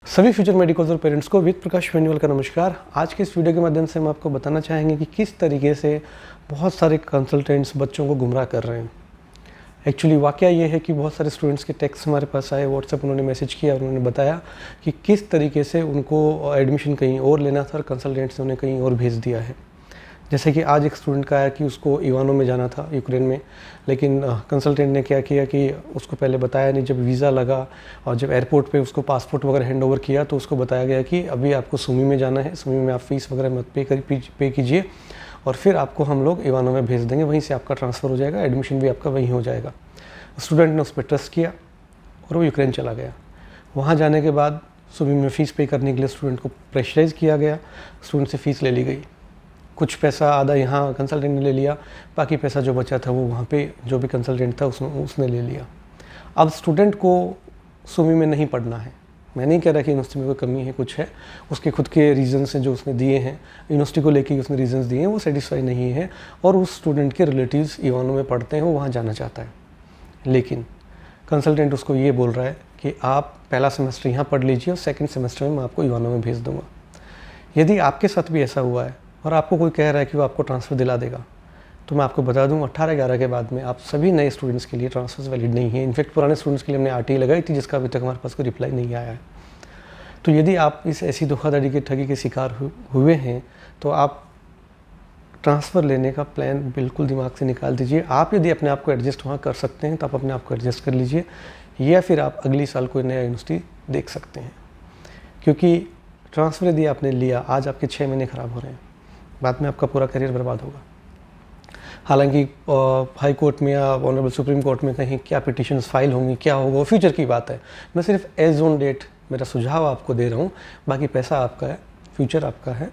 सभी future medicals और parents को विद प्रकाश वेन्यूअल का नमस्कार। आज के इस वीडियो के माध्यम से हम आपको बताना चाहेंगे कि किस तरीके से बहुत सारे कंसल्टेंट्स बच्चों को गुमराह कर रहे हैं। एक्चुअली वाकया ये है कि बहुत सारे स्टूडेंट्स के टेक्स्ट हमारे पास आए, व्हाट्सएप उन्होंने मैसेज किया, उन्होंने बताया कि किस तरीके से उनको एडमिशन कहीं और लेना था और कंसल्टेंट्स ने उन्हें कहीं और भेज दिया है। जैसे कि आज एक स्टूडेंट का आया कि उसको इवानो में जाना था, यूक्रेन में, लेकिन कंसल्टेंट ने क्या किया कि उसको पहले बताया नहीं। जब वीज़ा लगा और जब एयरपोर्ट पे उसको पासपोर्ट वगैरह हैंड ओवर किया तो उसको बताया गया कि अभी आपको सुमी में जाना है, सुमी में आप फीस वगैरह मत पे कीजिए और फिर आपको हम लोग इवानो में भेज देंगे, वहीं से आपका ट्रांसफ़र हो जाएगा, एडमिशन भी आपका वहीं हो जाएगा। स्टूडेंट ने उस पर ट्रस्ट किया और वो यूक्रेन चला गया। वहाँ जाने के बाद सुमी में फ़ीस पे करने के लिए स्टूडेंट को प्रेशराइज़ किया गया, स्टूडेंट से फ़ीस ले ली गई। कुछ पैसा आधा यहाँ कंसल्टेंट ने ले लिया, बाकी पैसा जो बचा था वो वहाँ पे जो भी कंसल्टेंट था उसने ले लिया। अब स्टूडेंट को सुमी में नहीं पढ़ना है। मैं नहीं कह रहा कि यूनिवर्सिटी में कोई कमी है, कुछ है, उसके खुद के रीज़न्स हैं जो उसने दिए हैं, यूनिवर्सिटी को लेके उसने रीज़न्स दिए हैं, वो सेटिस्फाई नहीं है और उस स्टूडेंट के रिलेटिव्स इवानो में पढ़ते हैं, वो वहाँ जाना चाहता है। लेकिन कंसल्टेंट उसको ये बोल रहा है कि आप पहला सेमेस्टर यहाँ पढ़ लीजिए और सेकेंड सेमेस्टर में मैं आपको इवानो में भेज दूँगा। यदि आपके साथ भी ऐसा हुआ है और आपको कोई कह रहा है कि वो आपको ट्रांसफ़र दिला देगा, तो मैं आपको बता दूं 18/11 के बाद में आप सभी नए स्टूडेंट्स के लिए ट्रांसफ़र्स वैलिड नहीं है। इनफैक्ट पुराने स्टूडेंट्स के लिए हमने आरटीई लगाई थी, जिसका अभी तक हमारे पास कोई रिप्लाई नहीं आया है। तो यदि आप इस ऐसी धोखाधड़ी के ठगी के शिकार हुए हैं तो आप ट्रांसफ़र लेने का प्लान बिल्कुल दिमाग से निकाल दीजिए। आप यदि अपने आप को एडजस्ट वहाँ कर सकते हैं तो आप अपने आप को एडजस्ट कर लीजिए, या फिर आप अगली साल कोई नया यूनिवर्सिटी देख सकते हैं। क्योंकि ट्रांसफ़र यदि आपने लिया, आज आपके 6 महीने ख़राब हो रहे हैं, बाद में आपका पूरा करियर बर्बाद होगा। हालांकि हाई कोर्ट में या ऑनरेबल सुप्रीम कोर्ट में कहीं क्या पिटिशन्स फाइल होंगी, क्या होगा, वो फ्यूचर की बात है। मैं सिर्फ एज ऑन डेट मेरा सुझाव आपको दे रहा हूँ। बाकी पैसा आपका है, फ्यूचर आपका है,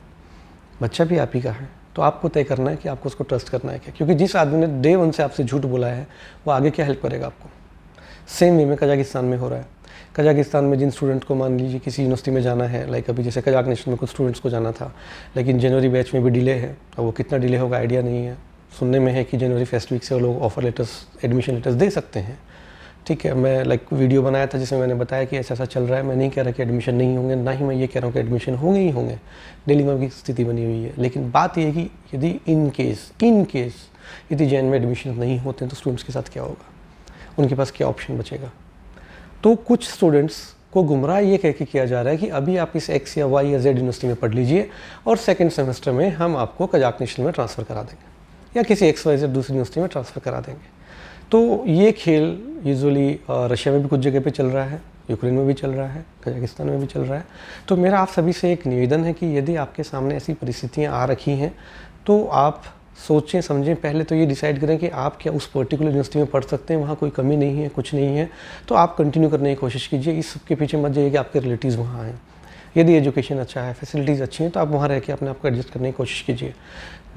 बच्चा भी आप ही का है। तो आपको तय करना है कि आपको उसको ट्रस्ट करना है क्या। क्योंकि जिस आदमी ने डे 1 से आपसे झूठ बोला है वो आगे क्या हेल्प करेगा आपको। सेम वे में कजाकिस्तान में हो रहा है। कजाकिस्तान में जिन स्टूडेंट को मान लीजिए किसी यूनिवर्सिटी में जाना है, लाइक अभी जैसे कजाक नेशन में कुछ स्टूडेंट्स को जाना था, लेकिन जनवरी बैच में भी डिले है। अब वो कितना डिले होगा आइडिया नहीं है। सुनने में है कि जनवरी फर्स्ट वीक से वो लोग ऑफर लेटर्स, एडमिशन लेटर्स दे सकते हैं। ठीक है, मैं वीडियो बनाया था जिसमें मैंने बताया कि ऐसा चल रहा है। मैं नहीं कह रहा कि एडमिशन नहीं होंगे, ना ही मैं ये कह रहा हूँ कि एडमिशन होंगे ही होंगे। दिल्ली में की स्थिति बनी हुई है। लेकिन बात यह है कि यदि इन केस यदि जैन में एडमिशन नहीं होते हैं तो स्टूडेंट्स के साथ क्या होगा, उनके पास क्या ऑप्शन बचेगा। तो कुछ स्टूडेंट्स को गुमराह ये कह के किया जा रहा है कि अभी आप इस एक्स या वाई या जेड यूनिवर्सिटी में पढ़ लीजिए और सेकंड सेमेस्टर में हम आपको कजाक नेशन में ट्रांसफ़र करा देंगे या किसी एक्स वाई जेड दूसरी यूनिवर्सिटी में ट्रांसफ़र करा देंगे। तो ये खेल यूजुअली रशिया में भी कुछ जगह पे चल रहा है, यूक्रेन में भी चल रहा है, कजाकिस्तान में भी चल रहा है। तो मेरा आप सभी से एक निवेदन है कि यदि आपके सामने ऐसी परिस्थितियाँ आ रखी हैं तो आप सोचें समझें, पहले तो ये डिसाइड करें कि आप क्या उस पर्टिकुलर यूनिवर्सिटी में पढ़ सकते हैं, वहाँ कोई कमी नहीं है, कुछ नहीं है, तो आप कंटिन्यू करने की कोशिश कीजिए। इस सब के पीछे मत जाइए कि आपके रिलेटिव्स वहाँ हैं। यदि एजुकेशन अच्छा है, फैसिलिटीज़ अच्छी हैं, तो आप वहाँ रह के अपने आप को एडजस्ट करने की कोशिश कीजिए।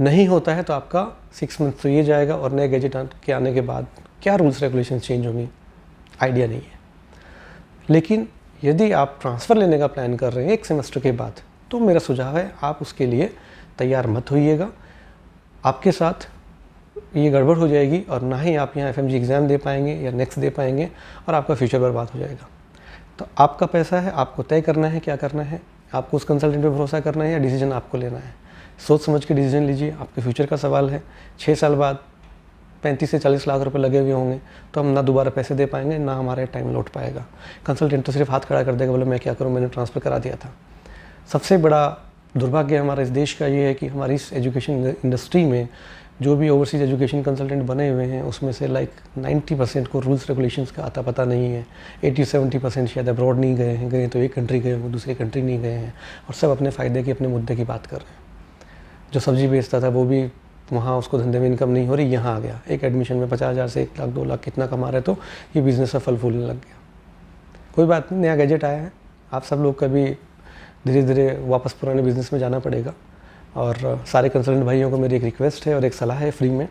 नहीं होता है तो आपका 6 मंथ तो ये जाएगा और नए गैजेट के आने के बाद क्या रूल्स रेगुलेशन चेंज होंगी आइडिया नहीं है। लेकिन यदि आप ट्रांसफ़र लेने का प्लान कर रहे हैं 1 सेमेस्टर के बाद, तो मेरा सुझाव है आप उसके लिए तैयार मत होइएगा। आपके साथ ये गड़बड़ हो जाएगी और ना ही आप यहाँ FMG एग्ज़ाम दे पाएंगे या नेक्स्ट दे पाएंगे और आपका फ्यूचर बर्बाद हो जाएगा। तो आपका पैसा है, आपको तय करना है क्या करना है, आपको उस कंसल्टेंट पे भरोसा करना है या डिसीजन आपको लेना है। सोच समझ के डिसीजन लीजिए, आपके फ्यूचर का सवाल है। 6 साल बाद 35 से 40 लाख रुपए लगे हुए होंगे तो हम ना दोबारा पैसे दे पाएंगे, ना हमारा टाइम लौट पाएगा। कंसल्टेंट तो सिर्फ हाथ खड़ा कर देगा, बोले मैं क्या करूँ, मैंने ट्रांसफ़र करा दिया था। सबसे बड़ा दुर्भाग्य हमारा इस देश का ये है कि हमारी इस एजुकेशन इंडस्ट्री में जो भी ओवरसीज एजुकेशन कंसल्टेंट बने हुए हैं उसमें से 90% को रूल्स रेगुलेशंस का आता पता नहीं है। 80-70% शायद अब्रॉड नहीं गए हैं, गए तो एक कंट्री गए होंगे, दूसरी कंट्री नहीं गए हैं और सब अपने फ़ायदे की, अपने मुद्दे की बात कर रहे हैं। जो सब्ज़ी बेचता था वो भी वहाँ उसको धंधे में इनकम नहीं हो रही, यहाँ आ गया, एक एडमिशन में 50,000 से 1 लाख 2 लाख कितना कमा रहे, तो ये बिज़नेस में फल फूलने लग गया। कोई बात नहीं, नया गैजेट आया है, आप सब लोग कभी धीरे धीरे वापस पुराने बिज़नेस में जाना पड़ेगा। और सारे कंसल्टेंट भाइयों को मेरी एक रिक्वेस्ट है और एक सलाह है फ्री में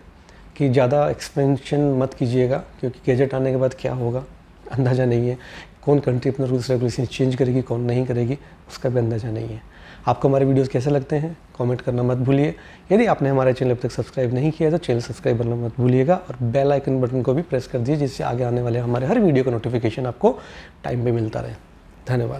कि ज़्यादा एक्सपेंशन मत कीजिएगा, क्योंकि गैजेट आने के बाद क्या होगा अंदाज़ा नहीं है। कौन कंट्री अपने रूल्स रेगुलेशन चेंज करेगी, कौन नहीं करेगी, उसका भी अंदाज़ा नहीं है। आपको हमारे वीडियोस कैसे लगते हैं कमेंट करना मत भूलिए। यदि आपने हमारे चैनल अब तक सब्सक्राइब नहीं किया तो चैनल सब्सक्राइब करना मत भूलिएगा और बेल आइकन बटन को भी प्रेस कर दीजिए, जिससे आगे आने वाले हमारे हर वीडियो का नोटिफिकेशन आपको टाइम पे मिलता रहे। धन्यवाद।